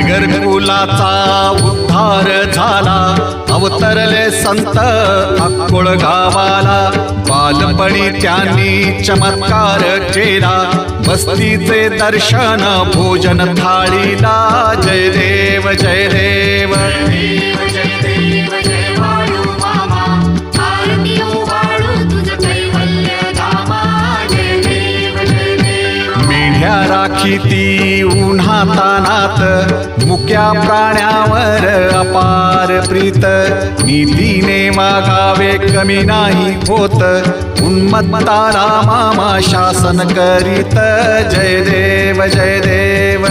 बिगर कुलाचा उद्धार झाला, अवतरले संत अक्कोळ गावाला. बालपणी त्यांनी चमत्कार केला, बस्तीचे दर्शन भोजन थाळीला. जय देव जय देव. मेढ्या राखीती उन्हातानात, मुक्या प्राण्यावर अपार प्रीत. नीतीने वागावे कमी नाही होत, उन्मत्ताला मामा शासन करीत. जय देव जय देव.